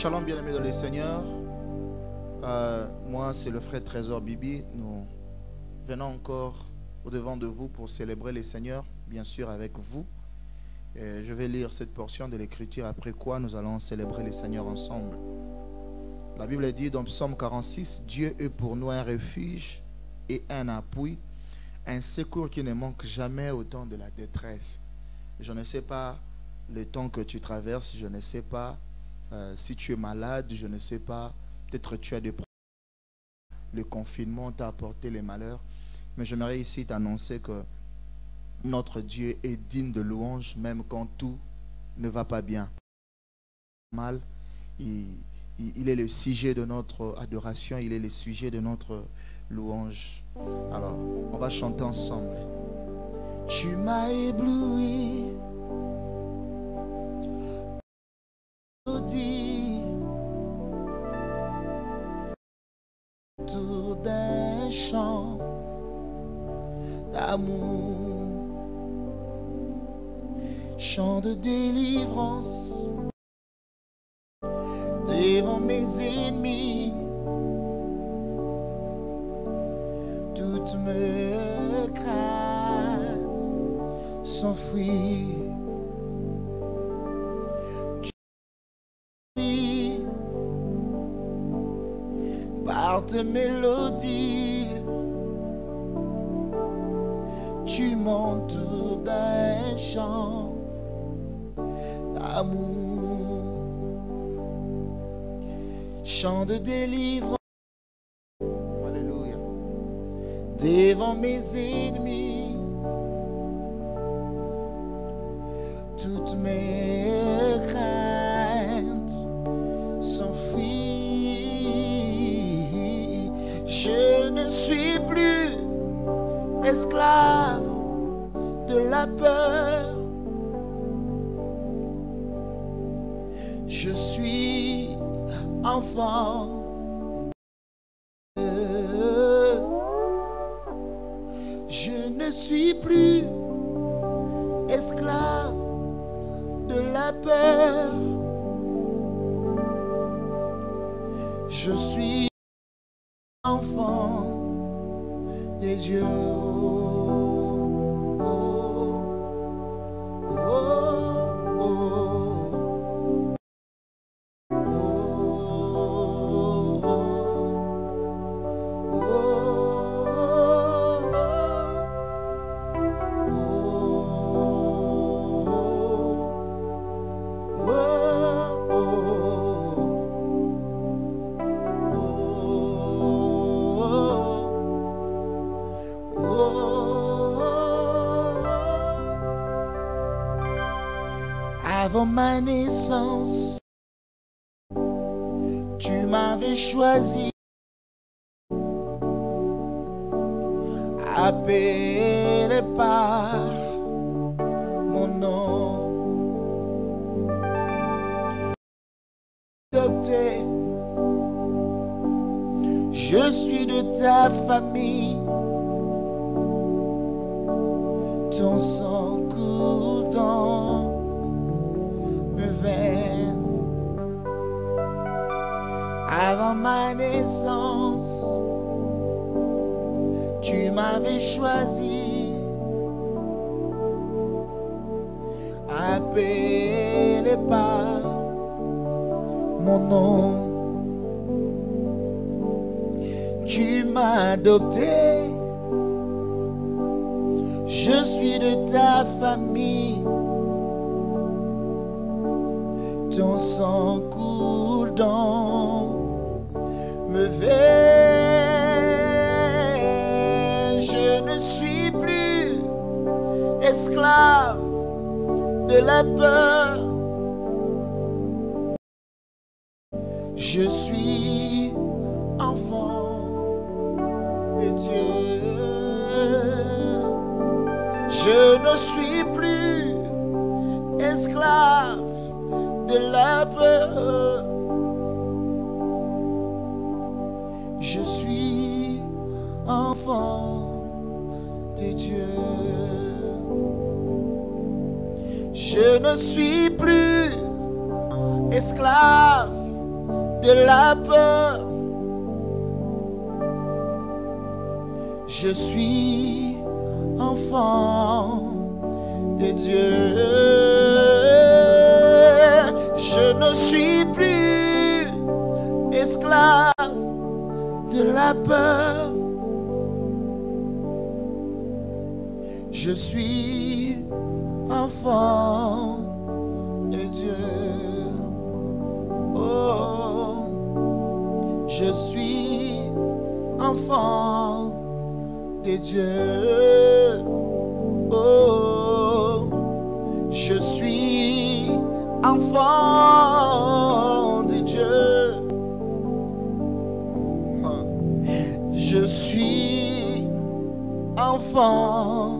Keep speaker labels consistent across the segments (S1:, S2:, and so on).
S1: Shalom, bien-aimés dans les Seigneurs. Moi, c'est le frère Trésor Bibi. Nous venons encore au-devant de vous pour célébrer les Seigneurs, bien sûr avec vous. Et je vais lire cette portion de l'Écriture, après quoi nous allons célébrer les Seigneurs ensemble. La Bible dit dans Psaume 46, Dieu est pour nous un refuge et un appui, un secours qui ne manque jamais au temps de la détresse. Je ne sais pas le temps que tu traverses, je ne sais pas si tu es malade, je ne sais pas, peut-être tu as des problèmes, le confinement t'a apporté les malheurs, mais j'aimerais ici t'annoncer que notre Dieu est digne de louange, même quand tout ne va pas bien. Mal, il est le sujet de notre adoration, il est le sujet de notre louange. Alors, on va chanter ensemble. Tu m'as ébloui, autour d'un chant d'amour, chant de délivrance devant mes ennemis. Toutes mes craintes s'enfuient. Par tes mélodies, tu m'entoures d'un chant d'amour, chant de délivrance, alléluia, devant mes ennemis. Toutes mes craintes s'enfuient. Je ne suis plus esclave de la peur. Je suis enfant. Je ne suis plus esclave de la peur. Je suis enfant des dieux. Avant ma naissance, tu m'avais choisi, appelé par mon nom, adopté. Je suis de ta famille, ton sang coule dans mes veines. Avant ma naissance, tu m'avais choisi, appelé par mon nom. Tu m'as adopté, je suis de ta famille, ton sang coule dans mes veines. Je ne suis plus esclave de la peur. Je suis enfant de Dieu. Je ne suis plus esclave de la peur. Je suis enfant de Dieu. Je ne suis plus esclave de la peur. Je suis enfant de Dieu. Je ne suis plus esclave de la peur. Je suis enfant de Dieu. Oh, je suis enfant de Dieu. Oh, je suis enfant de Dieu. Je suis enfant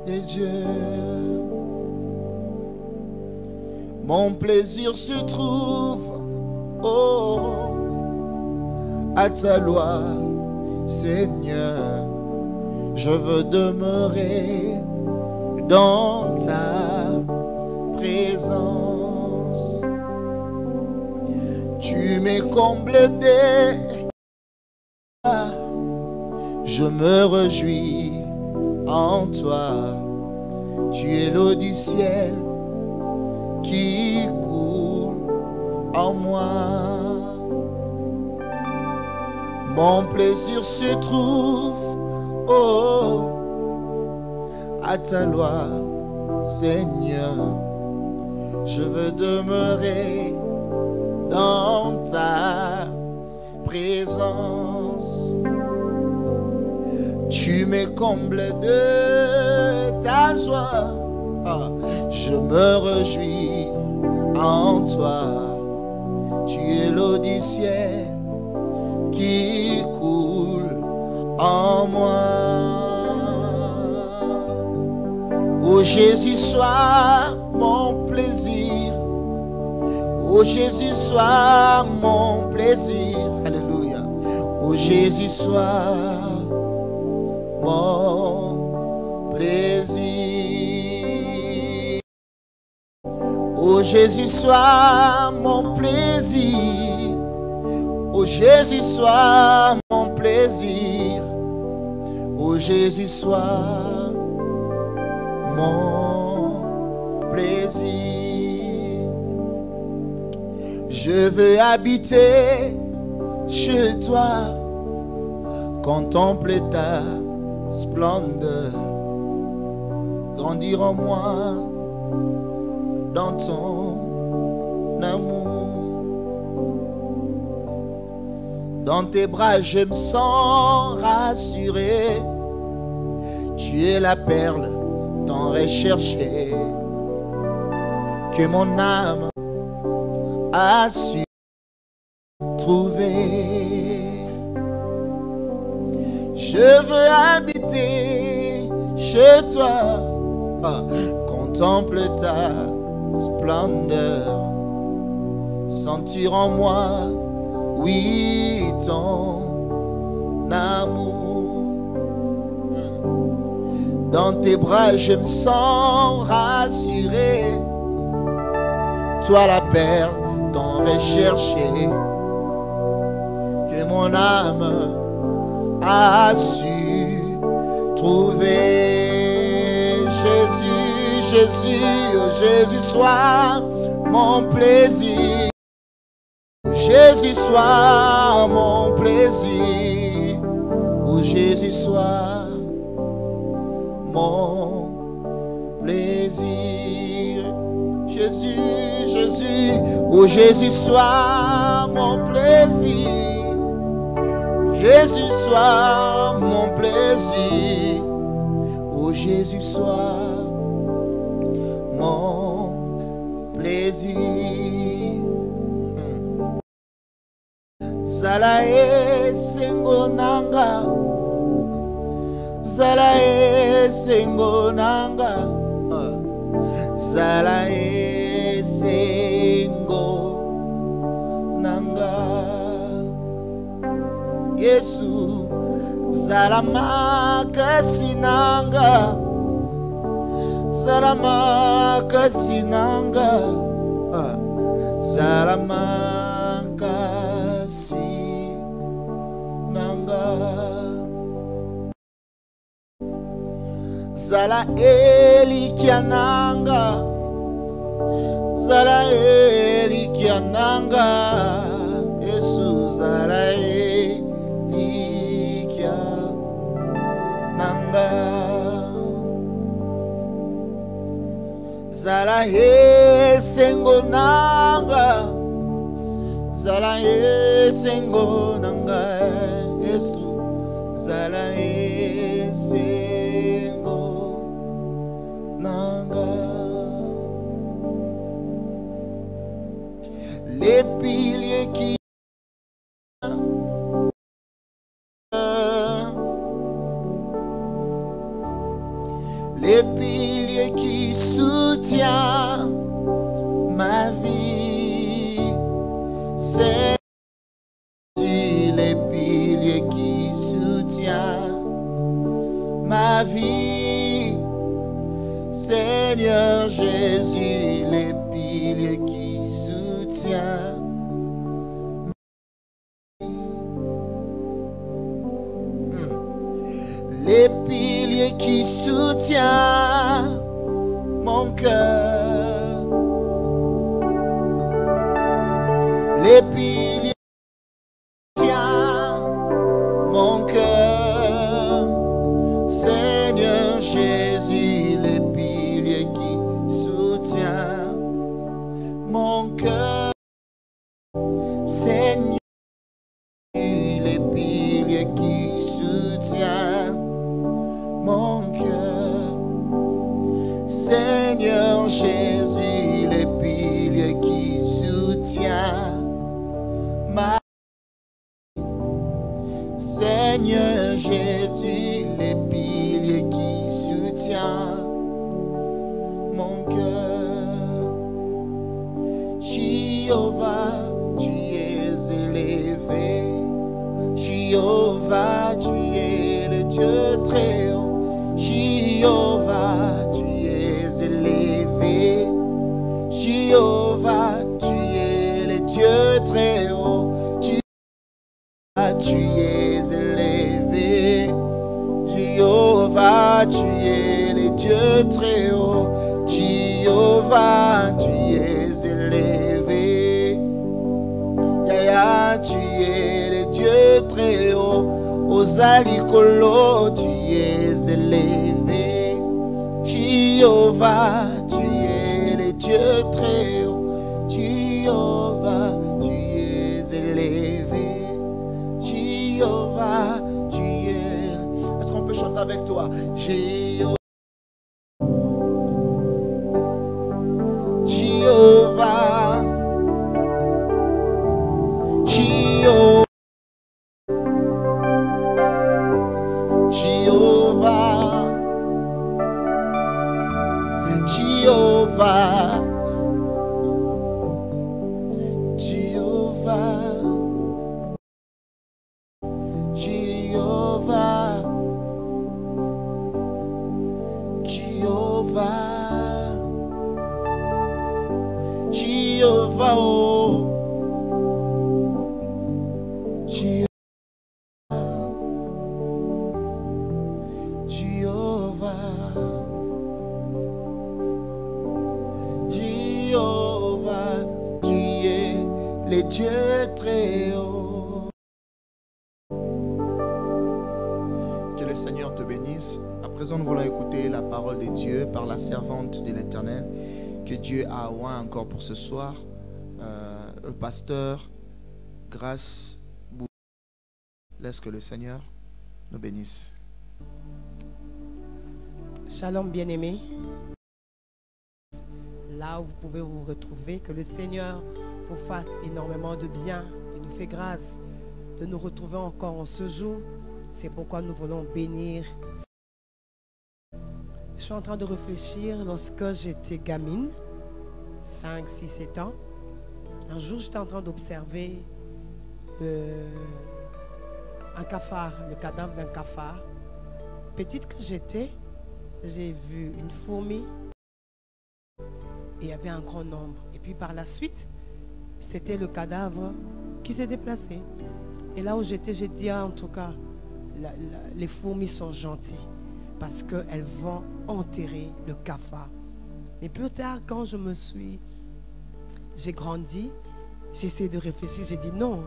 S1: de Dieu. Mon plaisir se trouve, oh, à ta loi, Seigneur. Je veux demeurer dans ta présence. Tu me combles des... Je me réjouis en toi. Tu es l'eau du ciel qui coule en moi. Mon plaisir se trouve, oh, à ta loi, Seigneur. Je veux demeurer dans ta présence. Tu me combles de ta joie. Je me réjouis en toi. Tu es l'eau du ciel qui coule en moi. Oh Jésus, sois mon plaisir. Oh Jésus, sois mon plaisir. Alléluia. Oh Jésus, sois mon plaisir. Oh Jésus, sois mon plaisir. Oh Jésus, sois mon plaisir. Oh Jésus, sois mon plaisir. Je veux habiter chez toi, contempler ta splendeur, grandir en moi dans ton amour. Dans tes bras je me sens rassuré. Tu es la perle tant recherchée que mon âme a su trouver. Je veux habiter chez toi, contemple ta splendeur, sentir en moi, oui, ton amour. Dans tes bras je me sens rassuré. Toi la perle tant recherchée que mon âme a su trouver. Jésus, Jésus, oh Jésus, sois mon plaisir. Oh Jésus, sois mon plaisir. Oh Jésus, sois mon plaisir. Jésus, Jésus, oh Jésus, sois mon plaisir. Jésus, sois mon plaisir. Oh Jésus, sois mon plaisir. Zala esengo nanga, zala esengo nanga, zala esengo nanga. Yesu, zala makasi nanga, zala makasi nanga, zala makasi Zala Elikiananga, Zala Elikiananga, Yesu Zala Elikiananga, Zala Esengonanga, Zala Esengonanga, Yesu Zala Esengonanga. Les piliers qui soutiennent ma vie, c'est les piliers qui soutiennent ma vie, Seigneur Jésus, les piliers qui soutiennent les piliers qui soutiennent mon cœur, les piliers qui soutiennent mon cœur, Seigneur Jésus, les piliers qui soutiennent mon cœur, Seigneur, les piliers qui soutiennent mon cœur, Seigneur Jésus, les piliers qui soutiennent ma vie, Seigneur Jésus, les piliers qui soutiennent mon cœur, Jéhovah, tu es élevé, Jéhovah, tu es le Dieu très haut, Jéhovah, tu es élevé, Jéhovah, tu es le Dieu très haut, Jéhovah, tu es élevé, Jéhovah, tu es le Dieu très haut, Jéhovah, tu es élevé, Yaya, tu es le Dieu très haut, Ozalikolo, tu es élevé, Jéhovah, tu es le Dieu très haut, Jéhovah, tu es élevé, Jéhovah, tu es... Est-ce qu'on peut chanter avec toi? Jéhovah, Jéhovah, Jéhovah, Jéhovah, Jéhovah, Jéhovah, Jéhovah, Jéhovah, Jéhovah, oh. Jéhovah, tu es le Dieu très haut. Que le Seigneur te bénisse. À présent, nous voulons écouter la parole de Dieu par la servante de l'Éternel que Dieu a oint encore pour ce soir. Le pasteur Grâce Bou. Laisse que le Seigneur nous bénisse.
S2: Shalom bien-aimés. Là où vous pouvez vous retrouver, que le Seigneur vous fasse énormément de bien et nous fait grâce de nous retrouver encore en ce jour. C'est pourquoi nous voulons bénir. Je suis en train de réfléchir lorsque j'étais gamine, 5, 6, 7 ans. Un jour, j'étais en train d'observer un cafard, le cadavre d'un cafard. Petite que j'étais, j'ai vu une fourmi et il y avait un grand nombre. Et puis par la suite, c'était le cadavre qui s'est déplacé. Et là où j'étais, j'ai dit, en tout cas, les fourmis sont gentilles parce qu'elles vont enterrer le cafard. Mais plus tard, quand j'ai grandi, j'ai essayé de réfléchir, j'ai dit non,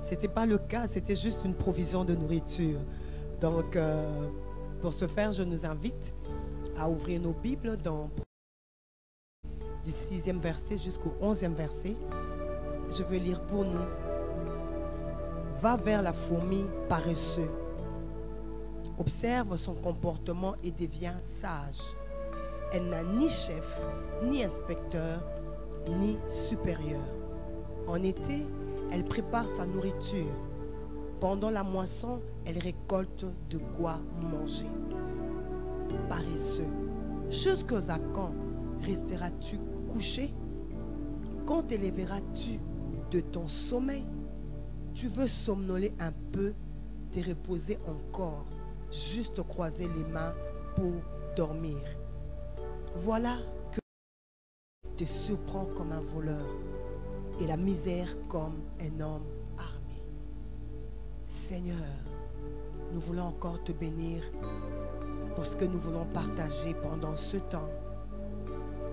S2: ce n'était pas le cas, c'était juste une provision de nourriture. Donc, pour ce faire, je nous invite à ouvrir nos Bibles du 6e verset jusqu'au 11e verset. Je veux lire pour nous. Va vers la fourmi paresseuse. Observe son comportement et devient sage. Elle n'a ni chef, ni inspecteur, ni supérieur. En été, elle prépare sa nourriture. Pendant la moisson, elle récolte de quoi manger. Paresseux, jusqu'à quand resteras-tu couché? Quand te lèveras-tu de ton sommeil? Tu veux somnoler un peu, te reposer encore, juste croiser les mains pour dormir. Voilà que te surprend comme un voleur et la misère comme un homme armé. Seigneur, nous voulons encore te bénir pour ce que nous voulons partager pendant ce temps.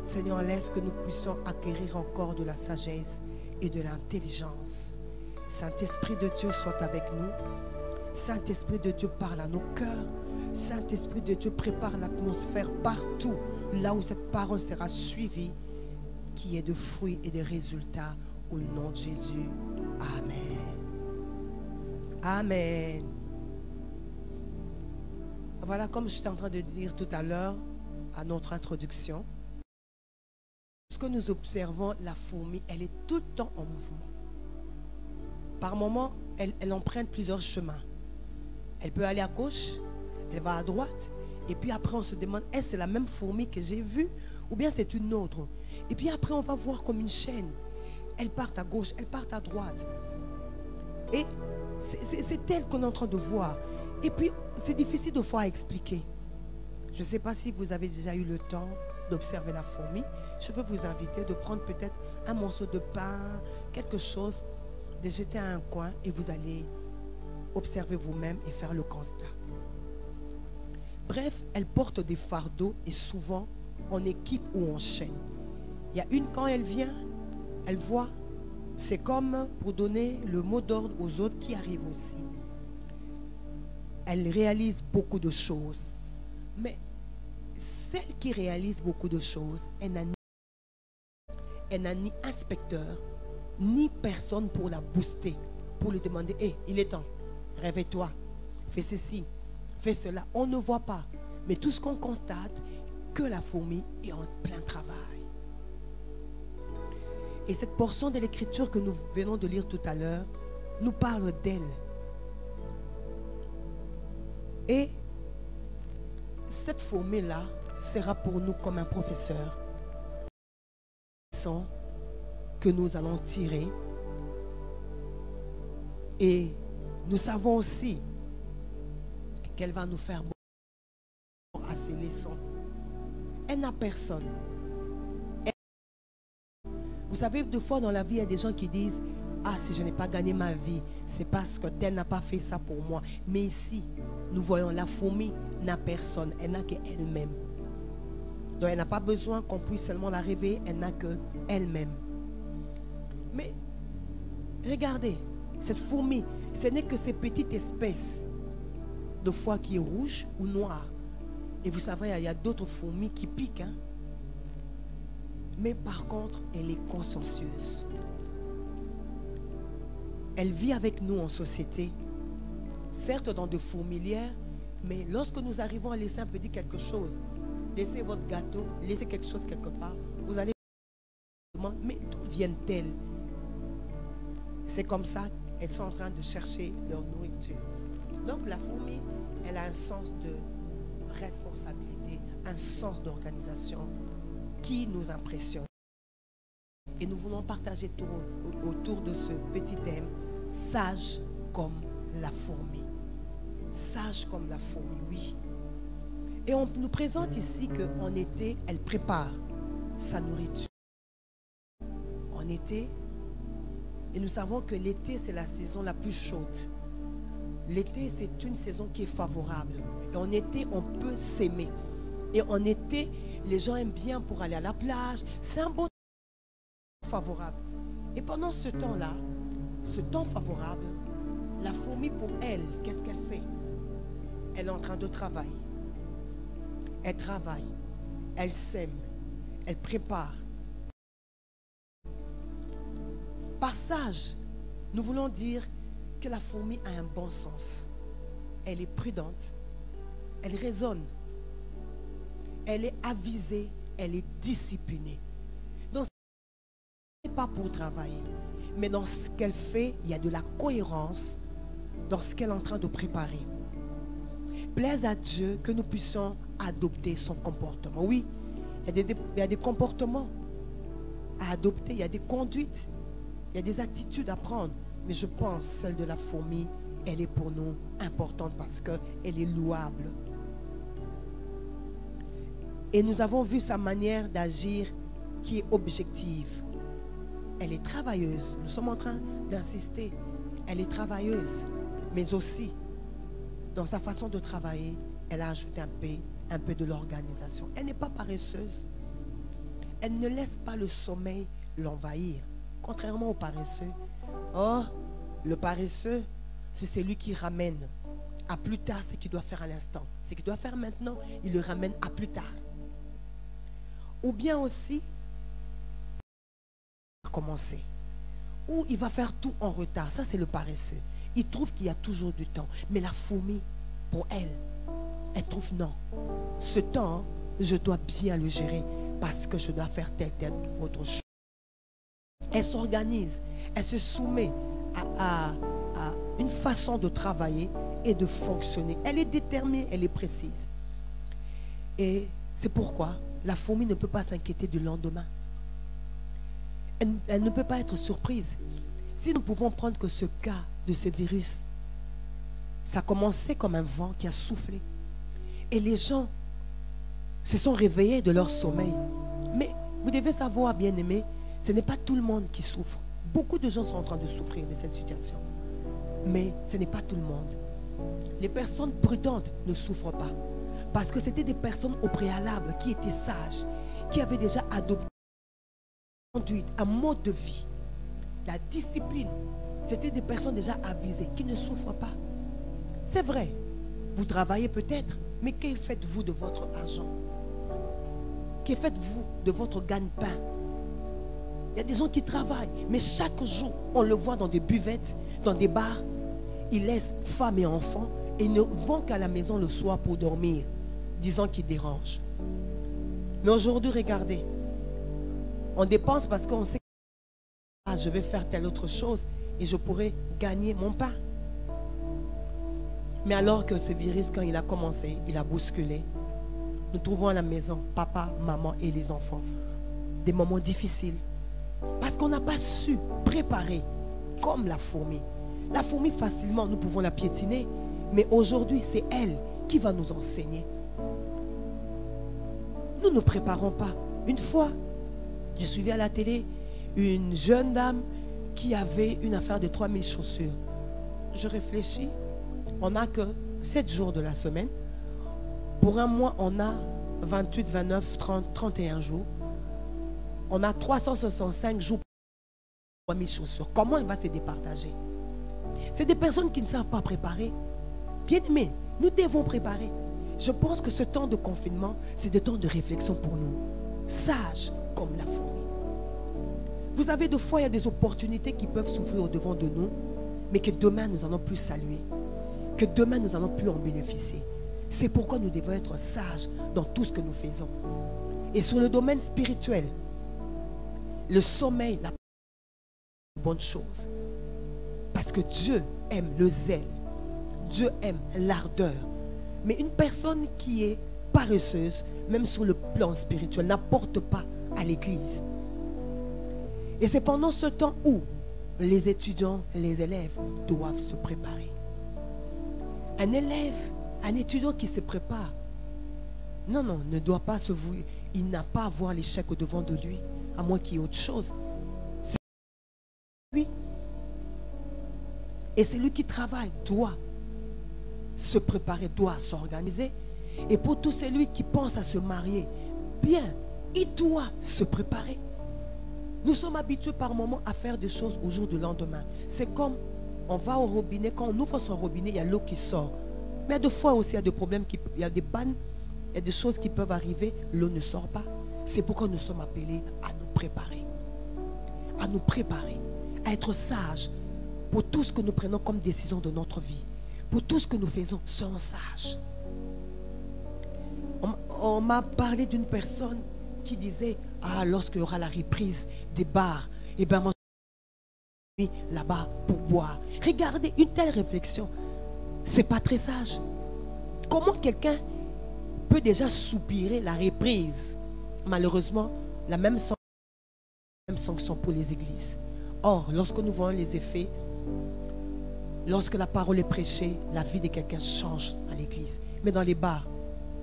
S2: Seigneur, laisse que nous puissions acquérir encore de la sagesse et de l'intelligence. Saint-Esprit de Dieu, soit avec nous. Saint-Esprit de Dieu, parle à nos cœurs. Saint-Esprit de Dieu, prépare l'atmosphère partout, là où cette parole sera suivie, qui est de fruits et de résultats, au nom de Jésus. Amen. Amen. Voilà, comme j'étais en train de dire tout à l'heure, à notre introduction, ce que nous observons, la fourmi, elle est tout le temps en mouvement. Par moments, elle emprunte plusieurs chemins. Elle peut aller à gauche, elle va à droite, et puis après on se demande, est-ce que c'est la même fourmi que j'ai vue, ou bien c'est une autre? Et puis après on va voir comme une chaîne. Elle part à gauche, elle part à droite. Et c'est elle qu'on est en train de voir. Et puis c'est difficile de fois à expliquer. Je ne sais pas si vous avez déjà eu le temps d'observer la fourmi. Je veux vous inviter de prendre peut-être un morceau de pain, quelque chose, de jeter à un coin et vous allez observer vous-même et faire le constat. Bref, elle porte des fardeaux et souvent en équipe ou en chaîne. Il y a une, quand elle vient, elle voit, c'est comme pour donner le mot d'ordre aux autres qui arrivent aussi. Elle réalise beaucoup de choses. Mais celle qui réalise beaucoup de choses, elle n'a ni inspecteur, ni personne pour la booster, pour lui demander, hey, il est temps, réveille-toi, fais ceci, fais cela. On ne voit pas. Mais tout ce qu'on constate, que la fourmi est en plein travail. Et cette portion de l'écriture que nous venons de lire tout à l'heure nous parle d'elle. Et cette fourmi-là sera pour nous comme un professeur que nous allons tirer. Et nous savons aussi qu'elle va nous faire à ces leçons. Elle n'a personne. Vous savez, deux fois dans la vie, il y a des gens qui disent, ah, si je n'ai pas gagné ma vie, c'est parce que tel n'a pas fait ça pour moi. Mais ici, nous voyons la fourmi n'a personne, elle n'a qu'elle-même. Donc elle n'a pas besoin qu'on puisse seulement la réveiller, elle n'a qu'elle-même. Mais regardez, cette fourmi, ce n'est que ces petites espèces de foie qui est rouge ou noire. Et vous savez, il y a d'autres fourmis qui piquent. Hein? Mais par contre, elle est consciencieuse. Elle vit avec nous en société, certes dans de fourmilières, mais lorsque nous arrivons à laisser un petit quelque chose, laissez votre gâteau, laissez quelque chose quelque part, vous allez demander, mais d'où viennent-elles? C'est comme ça qu'elles sont en train de chercher leur nourriture. Donc la fourmi, elle a un sens de responsabilité, un sens d'organisation qui nous impressionne. Et nous voulons partager autour de ce petit thème, sage comme la fourmi. Sage comme la fourmi, oui. Et on nous présente ici qu'en été, elle prépare sa nourriture. En été, et nous savons que l'été, c'est la saison la plus chaude. L'été, c'est une saison qui est favorable. Et en été, on peut s'aimer. Et en été, les gens aiment bien pour aller à la plage. C'est un beau temps favorable. Et pendant ce temps-là, ce temps favorable, la fourmi pour elle, qu'est-ce qu'elle fait? Elle est en train de travailler. Elle travaille. Elle sème. Elle prépare. Par sage, nous voulons dire que la fourmi a un bon sens. Elle est prudente. Elle raisonne. Elle est avisée. Elle est disciplinée. Donc, ce n'est pas pour travailler. Mais dans ce qu'elle fait, il y a de la cohérence dans ce qu'elle est en train de préparer. Plaise à Dieu que nous puissions adopter son comportement. Oui, il y a des comportements à adopter, il y a des conduites, il y a des attitudes à prendre. Mais je pense celle de la fourmi, elle est pour nous importante parce qu'elle est louable. Et nous avons vu sa manière d'agir qui est objective. Elle est travailleuse. Nous sommes en train d'insister. Elle est travailleuse. Mais aussi, dans sa façon de travailler, elle a ajouté un peu de l'organisation. Elle n'est pas paresseuse. Elle ne laisse pas le sommeil l'envahir. Contrairement au paresseux. Oh, le paresseux, c'est celui qui ramène à plus tard ce qu'il doit faire à l'instant. Ce qu'il doit faire maintenant, il le ramène à plus tard. Ou bien aussi, commencer. Ou il va faire tout en retard. Ça, c'est le paresseux. Il trouve qu'il y a toujours du temps. Mais la fourmi, pour elle, elle trouve non. Ce temps, je dois bien le gérer parce que je dois faire telle autre chose. Elle s'organise. Elle se soumet à une façon de travailler et de fonctionner. Elle est déterminée, elle est précise. Et c'est pourquoi la fourmi ne peut pas s'inquiéter du lendemain. Elle ne peut pas être surprise. Si nous pouvons prendre que ce cas de ce virus, ça a commencé comme un vent qui a soufflé. Et les gens se sont réveillés de leur sommeil. Mais vous devez savoir, bien-aimés, ce n'est pas tout le monde qui souffre. Beaucoup de gens sont en train de souffrir de cette situation. Mais ce n'est pas tout le monde. Les personnes prudentes ne souffrent pas. Parce que c'était des personnes au préalable qui étaient sages, qui avaient déjà adopté un mode de vie, la discipline. C'était des personnes déjà avisées qui ne souffrent pas. C'est vrai, vous travaillez peut-être, mais que faites-vous de votre argent? Que faites-vous de votre gagne-pain? Il y a des gens qui travaillent, mais chaque jour, on le voit dans des buvettes, dans des bars. Ils laissent femmes et enfants et ne vont qu'à la maison le soir pour dormir, disant qu'ils dérangent. Mais aujourd'hui, regardez, on dépense parce qu'on sait que je vais faire telle autre chose et je pourrais gagner mon pain. Mais alors que ce virus, quand il a commencé, il a bousculé. Nous trouvons à la maison, papa, maman et les enfants, des moments difficiles. Parce qu'on n'a pas su préparer comme la fourmi. La fourmi, facilement, nous pouvons la piétiner. Mais aujourd'hui, c'est elle qui va nous enseigner. Nous ne préparons pas. Une fois, je suivais à la télé une jeune dame qui avait une affaire de 3000 chaussures. Je réfléchis, on n'a que 7 jours de la semaine. Pour un mois, on a 28, 29, 30, 31 jours. On a 365 jours pour 3000 chaussures. Comment elle va se départager? C'est des personnes qui ne savent pas préparer. Bien aimés, nous devons préparer. Je pense que ce temps de confinement, c'est des temps de réflexion pour nous. Sages comme la fourmi. Vous avez des fois, il y a des opportunités qui peuvent s'ouvrir au devant de nous, mais que demain, nous n'allons plus saluer. Que demain, nous n'allons plus en bénéficier. C'est pourquoi nous devons être sages dans tout ce que nous faisons. Et sur le domaine spirituel, le sommeil, la bonne chose. Parce que Dieu aime le zèle. Dieu aime l'ardeur. Mais une personne qui est paresseuse, même sur le plan spirituel, n'apporte pas à l'église. Et c'est pendant ce temps où les étudiants, les élèves doivent se préparer. Un élève, un étudiant qui se prépare, non, ne doit pas se vouer. Il n'a pas à voir l'échec au devant de lui, à moins qu'il y ait autre chose. C'est lui. Et c'est lui qui travaille, doit se préparer, doit s'organiser. Et pour tout celui qui pense à se marier, bien, il doit se préparer. Nous sommes habitués par moments à faire des choses au jour du lendemain. C'est comme on va au robinet, quand on ouvre son robinet, il y a l'eau qui sort. Mais des fois aussi, il y a des problèmes, il y a des pannes, il y a des choses qui peuvent arriver, l'eau ne sort pas. C'est pourquoi nous sommes appelés à nous préparer. À nous préparer, à être sages pour tout ce que nous prenons comme décision de notre vie. Pour tout ce que nous faisons, soyons sages. On m'a parlé d'une personne qui disait, ah, lorsqu'il y aura la reprise des bars, et bien moi, je suis là-bas pour boire. Regardez, une telle réflexion, c'est pas très sage. Comment quelqu'un peut déjà soupirer la reprise? Malheureusement, la même sanction pour les églises. Or, lorsque nous voyons les effets, lorsque la parole est prêchée, la vie de quelqu'un change à l'église. Mais dans les bars,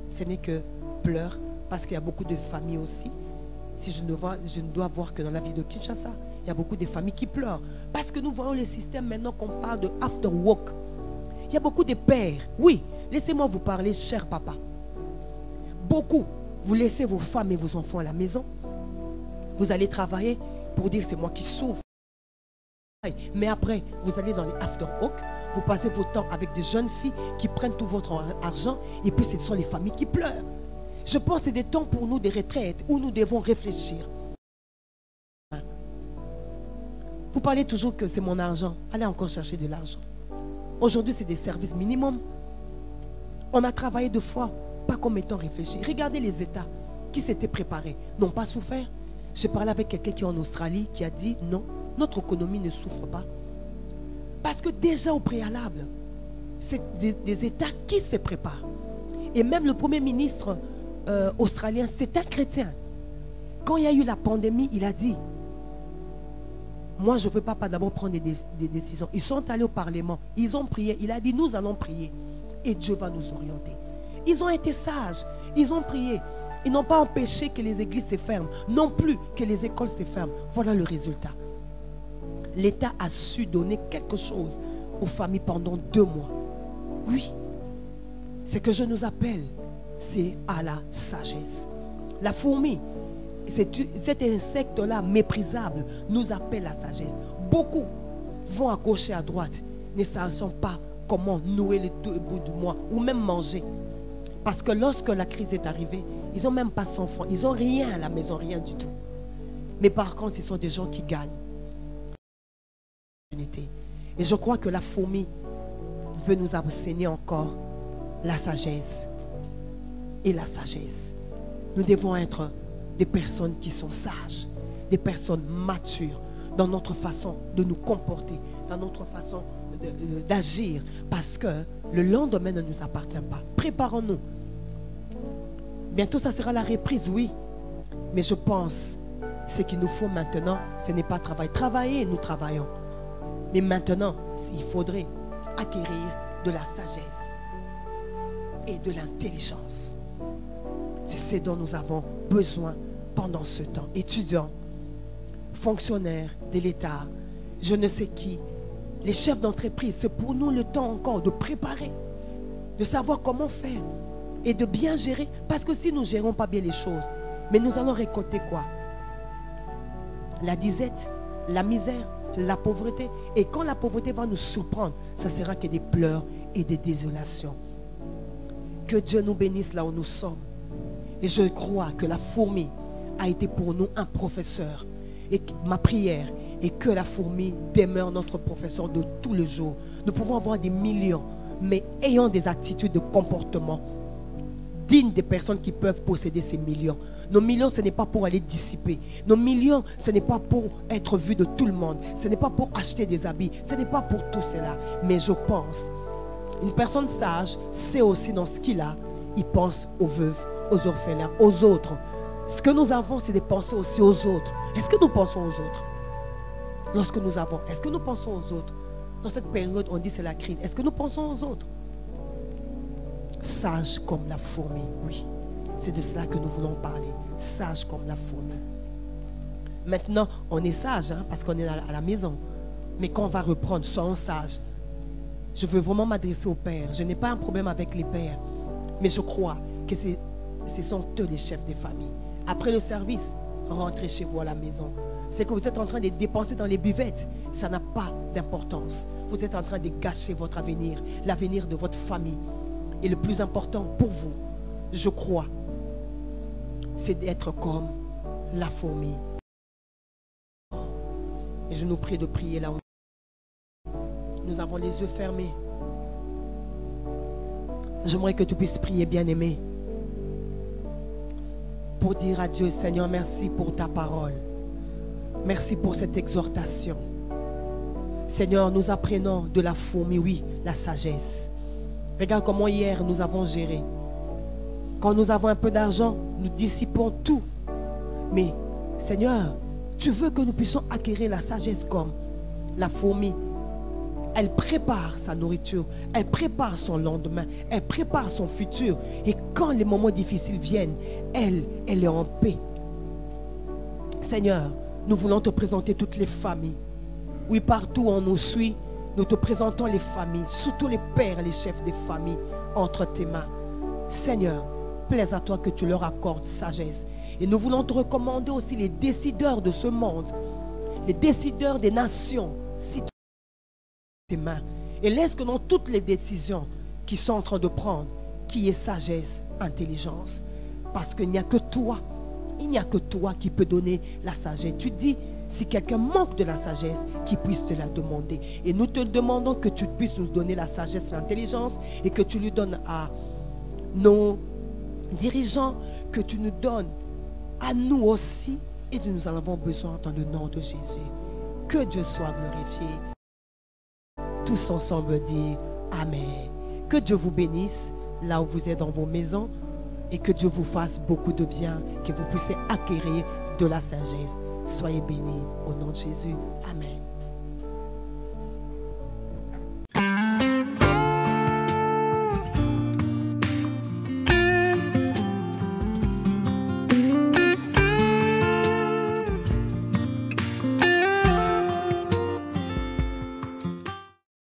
S2: ce n'est que pleurs, parce qu'il y a beaucoup de familles aussi. Si je ne dois voir que dans la vie de Kinshasa, il y a beaucoup de familles qui pleurent. Parce que nous voyons le système maintenant qu'on parle de after work. Il y a beaucoup de pères. Oui, laissez-moi vous parler, cher papa. Beaucoup, vous laissez vos femmes et vos enfants à la maison. Vous allez travailler pour dire c'est moi qui sauve. Mais après, vous allez dans les after work. Vous passez votre temps avec des jeunes filles qui prennent tout votre argent. Et puis ce sont les familles qui pleurent. Je pense que c'est des temps pour nous de retraite où nous devons réfléchir. Vous parlez toujours que c'est mon argent. Allez encore chercher de l'argent. Aujourd'hui, c'est des services minimums. On a travaillé 2 fois, pas comme étant réfléchi. Regardez les États qui s'étaient préparés, n'ont pas souffert. J'ai parlé avec quelqu'un qui est en Australie qui a dit non, notre économie ne souffre pas. Parce que déjà au préalable, c'est des États qui se préparent. Et même le premier ministre australien, c'est un chrétien. Quand il y a eu la pandémie, il a dit, moi je ne veux pas d'abord prendre des décisions. Ils sont allés au Parlement, ils ont prié, il a dit, nous allons prier et Dieu va nous orienter. Ils ont été sages, ils ont prié. Ils n'ont pas empêché que les églises se ferment, non plus que les écoles se ferment. Voilà le résultat. L'État a su donner quelque chose aux familles pendant 2 mois. Oui, ce que je nous appelle, c'est à la sagesse. La fourmi, cet insecte-là méprisable, nous appelle à la sagesse. Beaucoup vont à gauche et à droite, ne sachant pas comment nouer les 2 bouts du mois ou même manger. Parce que lorsque la crise est arrivée, ils n'ont même pas 100 francs. Ils n'ont rien à la maison, rien du tout. Mais par contre, ce sont des gens qui gagnent. Et je crois que la fourmi veut nous enseigner encore la sagesse. Et la sagesse. Nous devons être des personnes qui sont sages, des personnes matures dans notre façon de nous comporter, dans notre façon d'agir. Parce que le lendemain ne nous appartient pas. Préparons-nous. Bientôt, ça sera la reprise, oui. Mais je pense, ce qu'il nous faut maintenant, ce n'est pas travailler. Travailler, nous travaillons. Mais maintenant, il faudrait acquérir de la sagesse et de l'intelligence. C'est ce dont nous avons besoin pendant ce temps. Étudiants, fonctionnaires de l'État, je ne sais qui, les chefs d'entreprise, c'est pour nous le temps encore de préparer, de savoir comment faire et de bien gérer. Parce que si nous ne gérons pas bien les choses, mais nous allons récolter quoi? La disette, la misère, la pauvreté. Et quand la pauvreté va nous surprendre, ça sera que des pleurs et des désolations. Que Dieu nous bénisse là où nous sommes. Et je crois que la fourmi a été pour nous un professeur. Et ma prière est que la fourmi demeure notre professeur de tous les jours. Nous pouvons avoir des millions, mais ayons des attitudes de comportement dignes des personnes qui peuvent posséder ces millions. Nos millions, ce n'est pas pour aller dissiper. Nos millions, ce n'est pas pour être vu de tout le monde. Ce n'est pas pour acheter des habits. Ce n'est pas pour tout cela. Mais je pense, une personne sage sait aussi dans ce qu'il a, il pense aux veuves, aux orphelins, aux autres. Ce que nous avons, c'est de penser aussi aux autres. Est-ce que nous pensons aux autres? Lorsque nous avons, est-ce que nous pensons aux autres? Dans cette période, on dit c'est la crise. Est-ce que nous pensons aux autres? Sage comme la fourmi, oui. C'est de cela que nous voulons parler. Sage comme la fourmi. Maintenant, on est sage parce qu'on est à la maison. Mais quand on va reprendre, soyons sages. Je veux vraiment m'adresser aux pères. Je n'ai pas un problème avec les pères. Mais je crois que ce sont eux les chefs des familles. Après le service, rentrez chez vous à la maison. Ce que vous êtes en train de dépenser dans les buvettes, ça n'a pas d'importance. Vous êtes en train de gâcher votre avenir, l'avenir de votre famille. Et le plus important pour vous, je crois, c'est d'être comme la fourmi. Et je nous prie de prier là où nous avons les yeux fermés. J'aimerais que tu puisses prier, bien-aimé, pour dire à Dieu, Seigneur, merci pour ta parole. Merci pour cette exhortation. Seigneur, nous apprenons de la fourmi, oui, la sagesse. Regarde comment hier nous avons géré. Quand nous avons un peu d'argent, nous dissipons tout. Mais, Seigneur, tu veux que nous puissions acquérir la sagesse comme la fourmi. Elle prépare sa nourriture, elle prépare son lendemain, elle prépare son futur. Et quand les moments difficiles viennent, elle est en paix. Seigneur, nous voulons te présenter toutes les familles. Oui, partout où on nous suit, nous te présentons les familles, surtout les pères, les chefs des familles, entre tes mains. Seigneur, plaise à toi que tu leur accordes sagesse. Et nous voulons te recommander aussi les décideurs de ce monde, les décideurs des nations, citoyens, tes mains. Et laisse que dans toutes les décisions qu'ils sont en train de prendre, qu'il y ait sagesse, intelligence. Parce qu'il n'y a que toi. Il n'y a que toi qui peux donner la sagesse. Tu dis, si quelqu'un manque de la sagesse, qu'il puisse te la demander. Et nous te demandons que tu puisses nous donner la sagesse, l'intelligence, et que tu lui donnes à nos dirigeants, que tu nous donnes à nous aussi. Et nous en avons besoin dans le nom de Jésus. Que Dieu soit glorifié. Tous ensemble dire Amen. Que Dieu vous bénisse là où vous êtes dans vos maisons et que Dieu vous fasse beaucoup de bien, que vous puissiez acquérir de la sagesse. Soyez bénis au nom de Jésus. Amen.